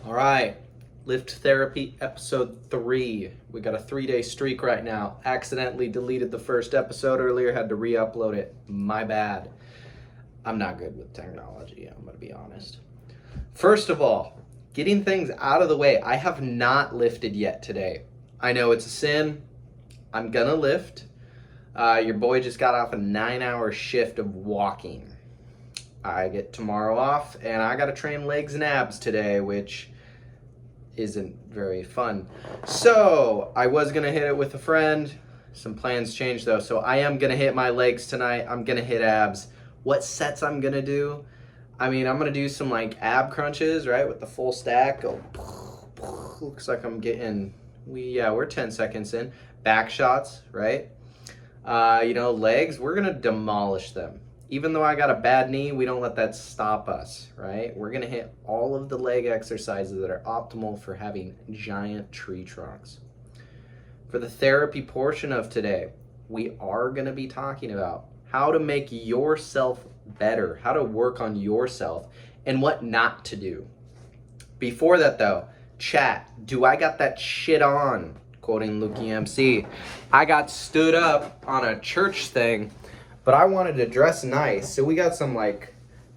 All right, Lift Therapy episode 3. We got a 3-day streak right now. Accidentally deleted the first episode earlier, had to re-upload it. My bad. I'm not good with technology, I'm going to be honest. First of all, getting things out of the way. I have not lifted yet today. I know it's a sin. I'm going to lift. Your boy just got off a 9-hour shift of walking. I get tomorrow off, and I got to train legs and abs today, which isn't very fun. So I was gonna hit it with a friend. Some plans changed though, so I am gonna hit my legs tonight. I'm gonna hit abs. What sets I'm gonna do? I'm gonna do some like ab crunches, right, with the full stack. Go. Looks like I'm getting. We're 10 seconds in. Back shots, right? Legs. We're gonna demolish them. Even though I got a bad knee, we don't let that stop us, right? We're gonna hit all of the leg exercises that are optimal for having giant tree trunks. For the therapy portion of today, we are gonna be talking about how to make yourself better, how to work on yourself, and what not to do. Before that though, chat, do I got that shit on? Quoting Lukey MC. I got stood up on a church thing, but I wanted to dress nice. So we got some like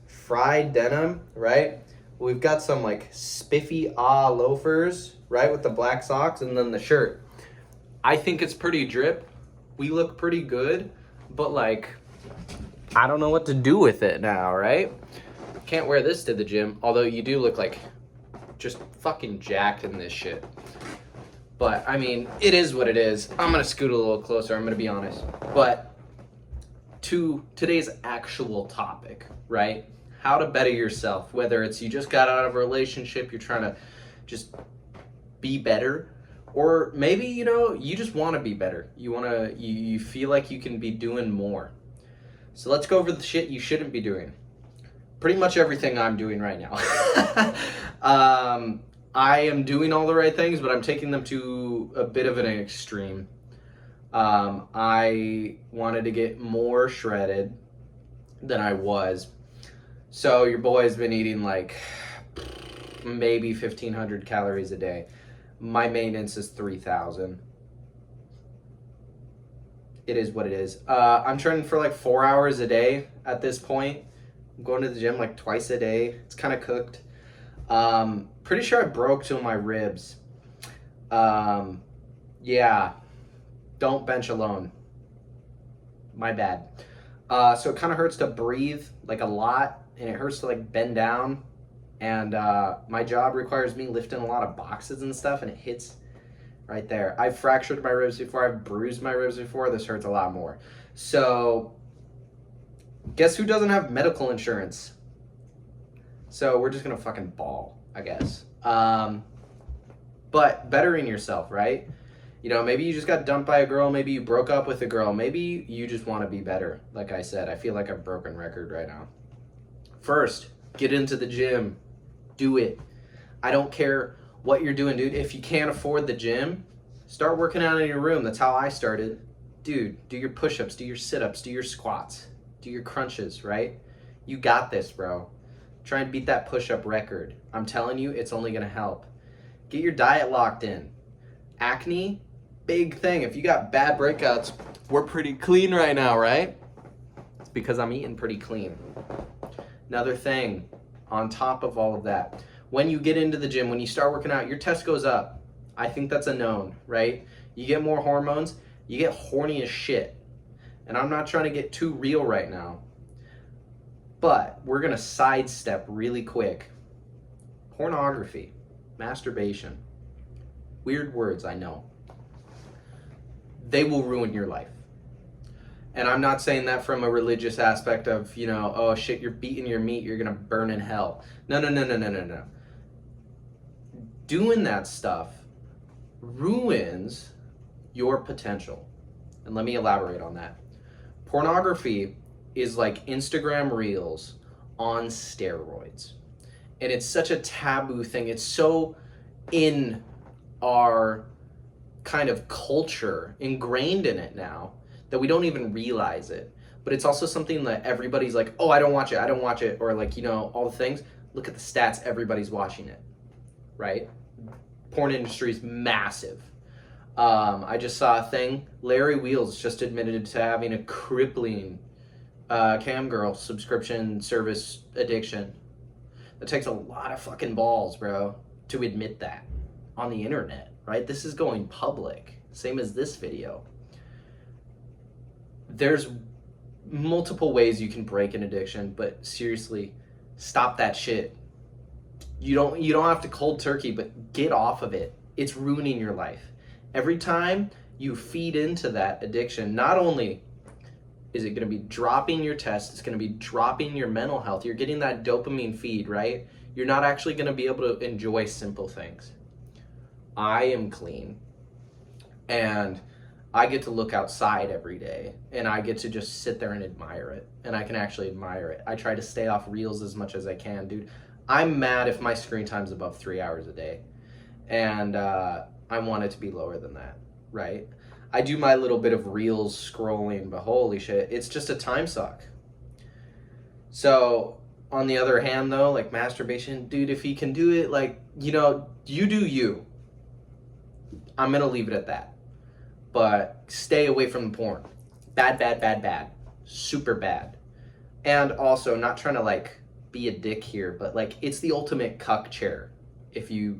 fried denim, right? We've got some like spiffy loafers, right? With the black socks and then the shirt. I think it's pretty drip. We look pretty good, but like, I don't know what to do with it now, right? Can't wear this to the gym, although you do look like just fucking jacked in this shit. But it is what it is. I'm gonna scoot a little closer, I'm gonna be honest. But to today's actual topic, right? How to better yourself, whether it's you just got out of a relationship, you're trying to just be better, or maybe, you just want to be better. You feel like you can be doing more. So let's go over the shit you shouldn't be doing. Pretty much everything I'm doing right now. I am doing all the right things, but I'm taking them to a bit of an extreme. I wanted to get more shredded than I was. So your boy's been eating like maybe 1,500 calories a day. My maintenance is 3,000. It is what it is. I'm training for like 4 hours a day at this point. I'm going to the gym like twice a day. It's kind of cooked. Pretty sure I broke two of my ribs. Yeah. Don't bench alone. My bad. So it kind of hurts to breathe like a lot, and it hurts to like bend down. And my job requires me lifting a lot of boxes and stuff, and it hits right there. I've fractured my ribs before. I've bruised my ribs before. This hurts a lot more. So guess who doesn't have medical insurance? So we're just gonna fucking ball, I guess. But bettering yourself, right? Maybe you just got dumped by a girl. Maybe you broke up with a girl. Maybe you just want to be better. Like I said, I feel like a broken record right now. First, get into the gym. Do it. I don't care what you're doing, dude. If you can't afford the gym, start working out in your room. That's how I started. Dude, do your push-ups, do your sit-ups, do your squats, do your crunches, right? You got this, bro. Try and beat that push-up record. I'm telling you, it's only going to help. Get your diet locked in. Acne, big thing. If you got bad breakouts, we're pretty clean right now, right? It's because I'm eating pretty clean. Another thing, on top of all of that, when you get into the gym, when you start working out, your test goes up. I think that's a known, right? You get more hormones, you get horny as shit. And I'm not trying to get too real right now, but we're gonna sidestep really quick. Pornography, masturbation, weird words, I know. They will ruin your life. And I'm not saying that from a religious aspect of, oh shit, you're beating your meat, you're gonna burn in hell. No. Doing that stuff ruins your potential. And let me elaborate on that. Pornography is like Instagram Reels on steroids. And it's such a taboo thing. It's so in our kind of culture, ingrained in it now, that we don't even realize it. But it's also something that everybody's like, oh, I don't watch it, or like, all the things. Look at the stats, everybody's watching it. right? Porn industry is massive. I just saw a thing. Larry Wheels just admitted to having a crippling cam girl subscription service addiction. It takes a lot of fucking balls, bro, to admit that on the internet, right? This is going public, same as this video. There's multiple ways you can break an addiction, but seriously, stop that shit. You don't have to cold turkey, but get off of it. It's ruining your life. Every time you feed into that addiction, not only is it going to be dropping your test, it's going to be dropping your mental health. You're getting that dopamine feed, right? You're not actually going to be able to enjoy simple things. I am clean, and I get to look outside every day, and I get to just sit there and admire it, and I can actually admire it. I try to stay off reels as much as I can, dude. I'm mad if my screen time's above 3 hours a day, and I want it to be lower than that, right? I do my little bit of reels scrolling, but holy shit, it's just a time suck. So on the other hand though, like masturbation, dude, if he can do it, like, you know, you do you. I'm gonna leave it at that. But stay away from the porn. Bad, bad, bad, bad. Super bad. And also, not trying to like be a dick here, but like it's the ultimate cuck chair if you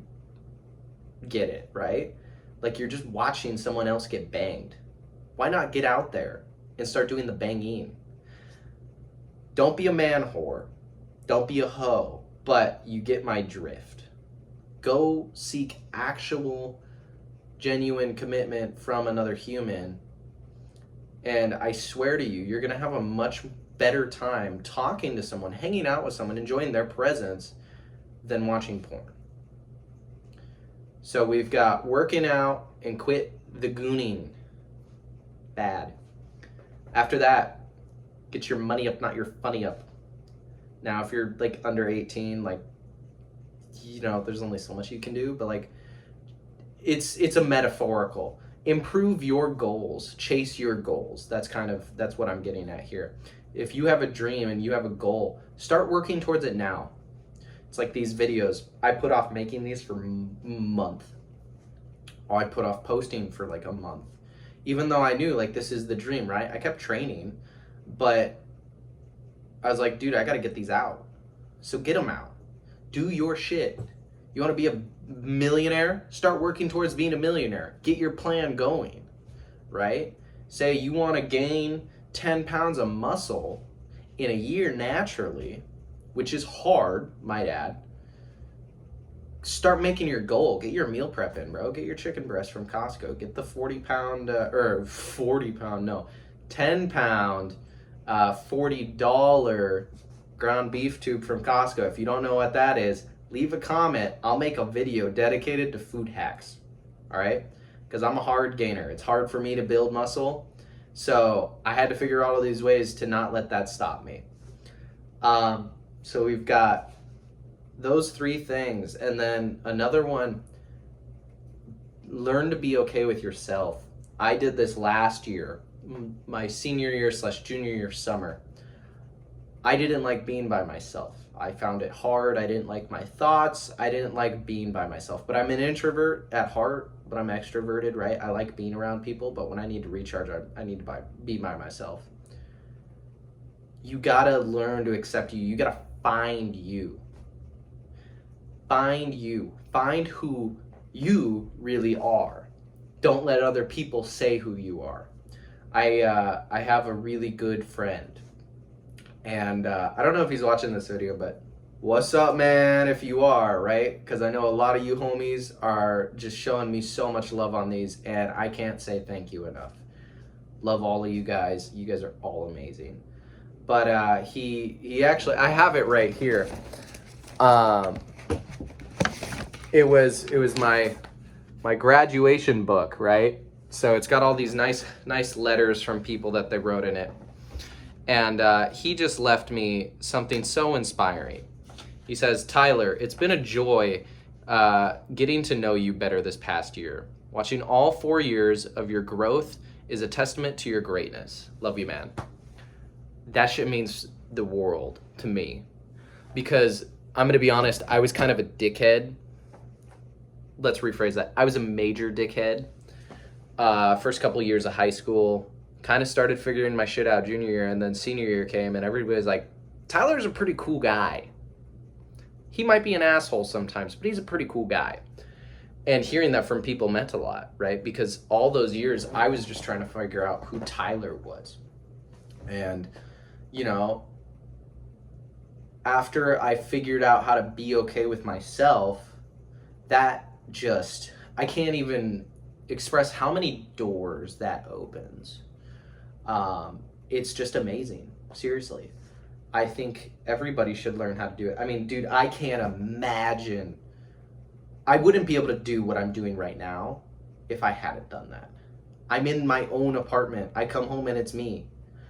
get it, right? Like you're just watching someone else get banged. Why not get out there and start doing the banging? Don't be a man whore. Don't be a hoe, but you get my drift. Go seek actual, genuine commitment from another human. And I swear to you, you're gonna have a much better time talking to someone, hanging out with someone, enjoying their presence than watching porn. So we've got working out and quit the gooning. Bad. After that, get your money up, not your funny up. Now, if you're like under 18, like, you know, there's only so much you can do, but like, it's a metaphorical. Improve your goals, chase your goals. That's what I'm getting at here. If you have a dream and you have a goal, start working towards it now. It's like these videos. I put off making these for a month. Or I put off posting for like a month. Even though I knew like this is the dream, right? I kept training, but I was like, dude, I gotta get these out. So get them out. Do your shit. You wanna be a millionaire? Start working towards being a millionaire. Get your plan going, right? Say you wanna gain 10 pounds of muscle in a year naturally, which is hard, might add. Start making your goal. Get your meal prep in, bro. Get your chicken breast from Costco. Get the 10 pound, $40 ground beef tube from Costco. If you don't know what that is, leave a comment. I'll make a video dedicated to food hacks, all right? Because I'm a hard gainer. It's hard for me to build muscle. So I had to figure out all these ways to not let that stop me. So we've got those three things. And then another one, learn to be okay with yourself. I did this last year, my senior year / junior year summer. I didn't like being by myself. I found it hard. I didn't like my thoughts. I didn't like being by myself. But I'm an introvert at heart, but I'm extroverted, right? I like being around people, but when I need to recharge, I need to be by myself. You gotta learn to accept you. You gotta find you. Find you. Find who you really are. Don't let other people say who you are. I have a really good friend, and I don't know if he's watching this video, but what's up, man, if you are, right? Because I know a lot of you homies are just showing me so much love on these, and I can't say thank you enough. Love all of you guys. You guys are all amazing. But he actually, I have it right here. It was my graduation book, right? So it's got all these nice letters from people that they wrote in it. And he just left me something so inspiring. He says, Tyler, it's been a joy getting to know you better this past year. Watching all 4 years of your growth is a testament to your greatness. Love you, man. That shit means the world to me. Because I'm going to be honest, I was kind of a dickhead let's rephrase that. I was a major dickhead. First couple years of high school, kind of started figuring my shit out junior year, and then senior year came, and everybody was like, Tyler's a pretty cool guy. He might be an asshole sometimes, but he's a pretty cool guy. And hearing that from people meant a lot, right? Because all those years, I was just trying to figure out who Tyler was. And, you know, after I figured out how to be okay with myself, that just, I can't even express how many doors that opens. It's just amazing, seriously. I think everybody should learn how to do it. I mean, dude, I can't imagine. I wouldn't be able to do what I'm doing right now if I hadn't done that. I'm in my own apartment. I come home and it's me.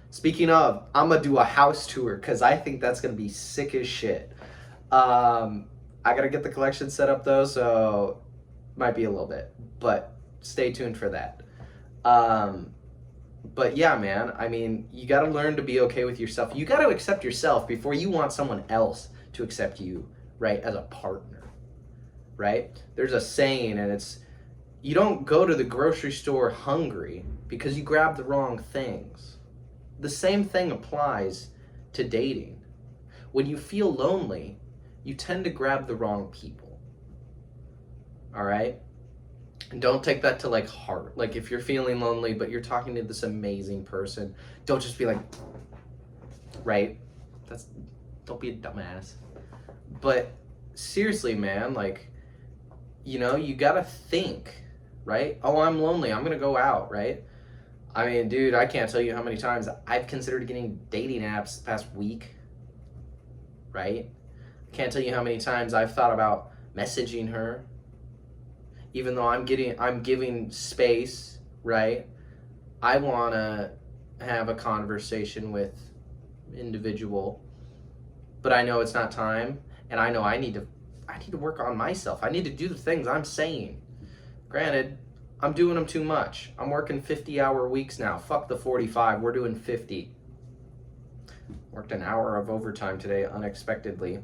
Speaking of, I'm going to do a house tour because I think that's going to be sick as shit. I got to get the collection set up though, so might be a little bit, but stay tuned for that. But yeah, man, I mean, you got to learn to be okay with yourself. You got to accept yourself before you want someone else to accept you, right, as a partner, right? There's a saying, and it's, you don't go to the grocery store hungry because you grab the wrong things. The same thing applies to dating. When you feel lonely, you tend to grab the wrong people, all right? And don't take that to like heart. Like if you're feeling lonely, but you're talking to this amazing person, don't just be like, right? Don't be a dumbass. But seriously, man, like, you know, you gotta think, right? Oh, I'm lonely, I'm gonna go out, right? I mean, dude, I can't tell you how many times I've considered getting dating apps the past week, right? I can't tell you how many times I've thought about messaging her, even though I'm giving space, right? I want to have a conversation with individual, but I know it's not time, and I know I need to work on myself. I need to do the things I'm saying. Granted, I'm doing them too much. I'm working 50-hour weeks now. Fuck the 45. We're doing 50. Worked an hour of overtime today unexpectedly,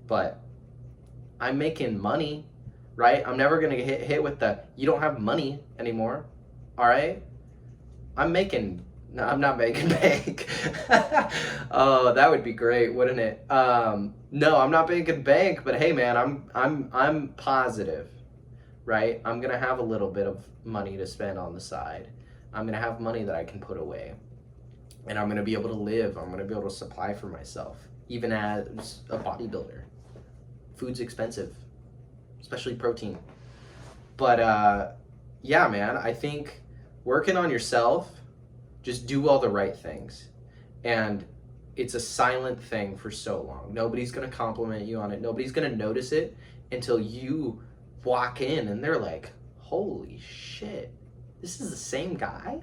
but I'm making money. Right? I'm never going to get hit with the, you don't have money anymore. All right? I'm not making bank. Oh, that would be great, wouldn't it? No, I'm not making bank, but hey man, I'm positive. Right? I'm going to have a little bit of money to spend on the side. I'm going to have money that I can put away. And I'm going to be able to live. I'm going to be able to supply for myself, even as a bodybuilder. Food's expensive, especially protein. But yeah, man, I think working on yourself, just do all the right things. And it's a silent thing for so long. Nobody's going to compliment you on it. Nobody's going to notice it until you walk in and they're like, holy shit, this is the same guy?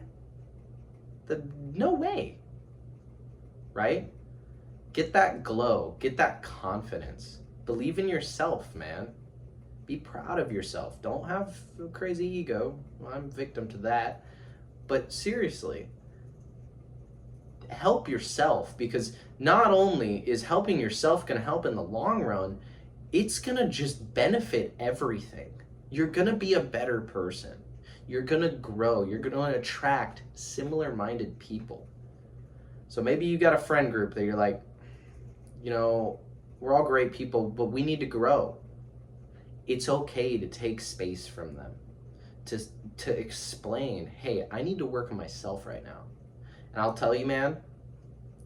No way. Right? Get that glow. Get that confidence. Believe in yourself, man. Be proud of yourself. Don't have a crazy ego. I'm victim to that. But seriously, help yourself, because not only is helping yourself going to help in the long run, it's going to just benefit everything. You're going to be a better person. You're going to grow. You're going to attract similar-minded people. So maybe you got a friend group that you're like, you know, we're all great people, but we need to grow. It's okay to take space from them, to explain, hey, I need to work on myself right now. And I'll tell you, man,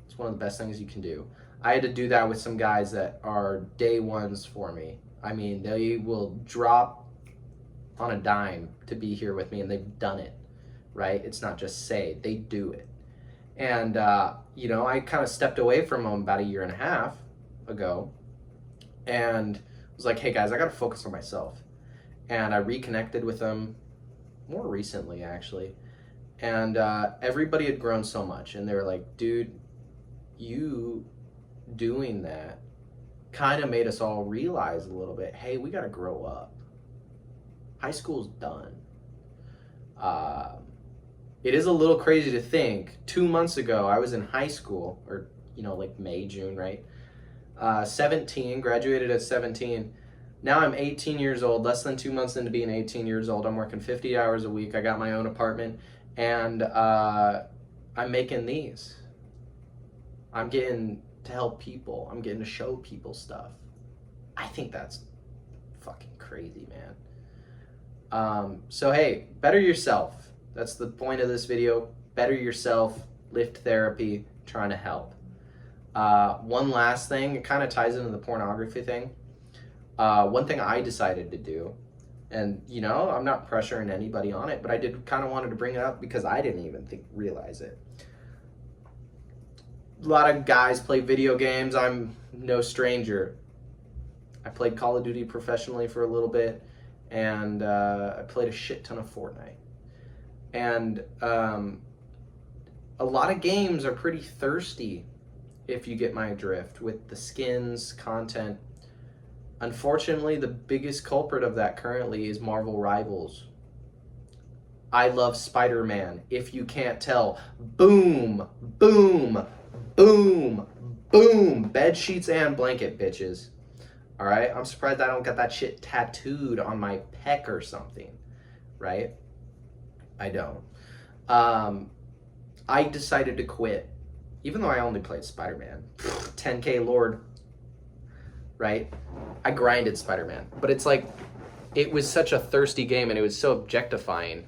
it's one of the best things you can do. I had to do that with some guys that are day ones for me. I mean, they will drop on a dime to be here with me, and they've done it, right? It's not just say, they do it. And, you know, I kind of stepped away from them about 1.5 years ago and was like, hey guys, I got to focus on myself. And I reconnected with them more recently, actually. And everybody had grown so much, and they were like, dude, you doing that kind of made us all realize a little bit, hey, we got to grow up. High school's done. It is a little crazy to think 2 months ago I was in high school, or, you know, like May, June, right? 17, graduated at 17. Now I'm 18 years old, less than 2 months into being 18 years old. I'm working 50 hours a week. I got my own apartment, and I'm making these. I'm getting to help people. I'm getting to show people stuff. I think that's fucking crazy, man. So hey, better yourself. That's the point of this video. Better yourself, lift therapy, trying to help. One last thing, it kind of ties into the pornography thing. One thing I decided to do, and you know, I'm not pressuring anybody on it, but I did kind of wanted to bring it up because I didn't even realize it. A lot of guys play video games. I'm no stranger. I played Call of Duty professionally for a little bit, and I played a shit ton of Fortnite. And a lot of games are pretty thirsty, if you get my drift, with the skins, content. Unfortunately, the biggest culprit of that currently is Marvel Rivals. I love Spider-Man, if you can't tell. Boom, boom, boom, boom. Bed sheets and blanket, bitches. All right? I'm surprised I don't got that shit tattooed on my pec or something, right? I don't. I decided to quit, even though I only played Spider-Man. 10K Lord, right? I grinded Spider-Man, but it's like, it was such a thirsty game and it was so objectifying.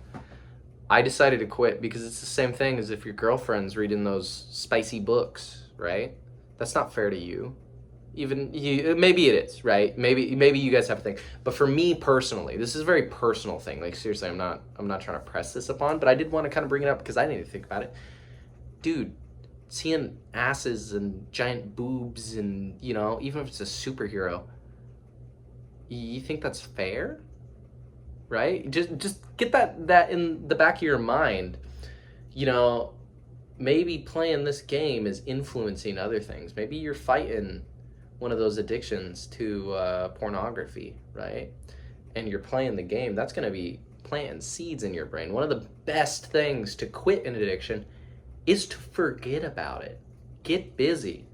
I decided to quit because it's the same thing as if your girlfriend's reading those spicy books, right? That's not fair to you. Even you, maybe it is, right? Maybe you guys have to think. But for me personally, this is a very personal thing. Like seriously, I'm not trying to press this upon, but I did want to kind of bring it up because I need to think about it. Dude, seeing asses and giant boobs and, you know, even if it's a superhero, you think that's fair? Right? Just get that in the back of your mind. You know, maybe playing this game is influencing other things. Maybe you're fighting one of those addictions to pornography, right? And you're playing the game. That's going to be planting seeds in your brain. One of the best things to quit an addiction is to forget about it. Get busy.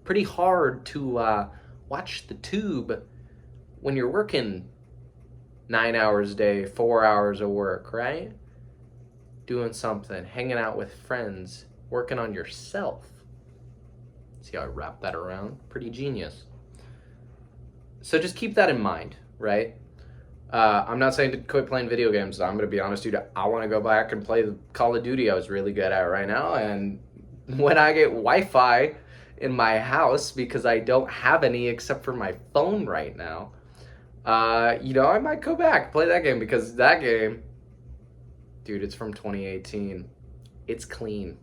Pretty hard to watch the tube when you're working 9 hours a day, 4 hours of work, right? Doing something, hanging out with friends, working on yourself. See how I wrap that around? Pretty genius. So just keep that in mind, right? I'm not saying to quit playing video games. I'm going to be honest, dude. I want to go back and play the Call of Duty I was really good at right now. And when I get Wi-Fi in my house, because I don't have any except for my phone right now, you know, I might go back, play that game, because that game, dude, it's from 2018. It's clean.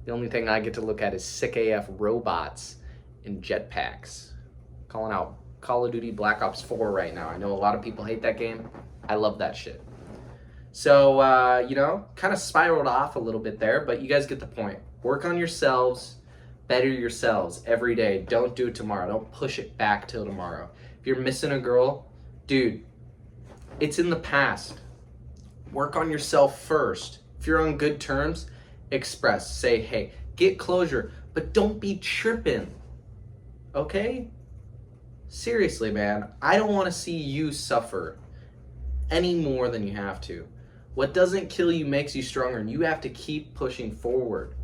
The only thing I get to look at is sick AF robots and jetpacks. Calling out Call of Duty Black Ops 4 right now. I know a lot of people hate that game. I love that shit. So, you know, kind of spiraled off a little bit there, but you guys get the point. Work on yourselves, better yourselves every day. Don't do it tomorrow. Don't push it back till tomorrow. If you're missing a girl, dude, it's in the past. Work on yourself first. If you're on good terms, express. Say, hey, get closure, but don't be tripping. Okay? Seriously, man, I don't want to see you suffer any more than you have to. What doesn't kill you makes you stronger, and you have to keep pushing forward.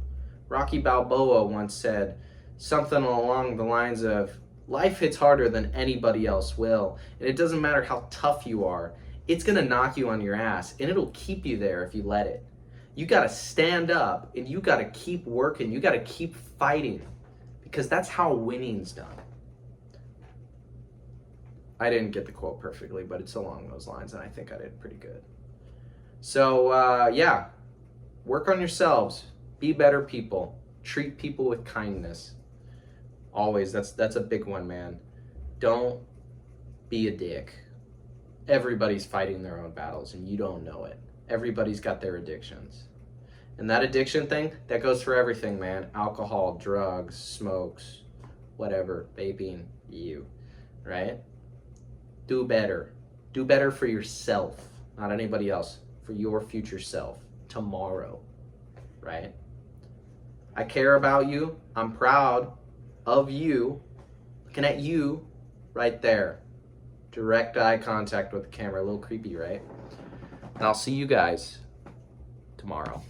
Rocky Balboa once said something along the lines of, life hits harder than anybody else will, and it doesn't matter how tough you are. It's going to knock you on your ass, and it'll keep you there if you let it. You got to stand up, and you got to keep working. You got to keep fighting, because that's how winning's done. I didn't get the quote perfectly, but it's along those lines, and I think I did pretty good. So, yeah, work on yourselves. Be better people. Treat people with kindness. Always, that's a big one, man. Don't be a dick. Everybody's fighting their own battles, and you don't know it. Everybody's got their addictions. And that addiction thing, that goes for everything, man. Alcohol, drugs, smokes, whatever, vaping, you, right? Do better. Do better for yourself, not anybody else. For your future self, tomorrow, right? I care about you. I'm proud of you. Looking at you right there. Direct eye contact with the camera. A little creepy, right? And I'll see you guys tomorrow.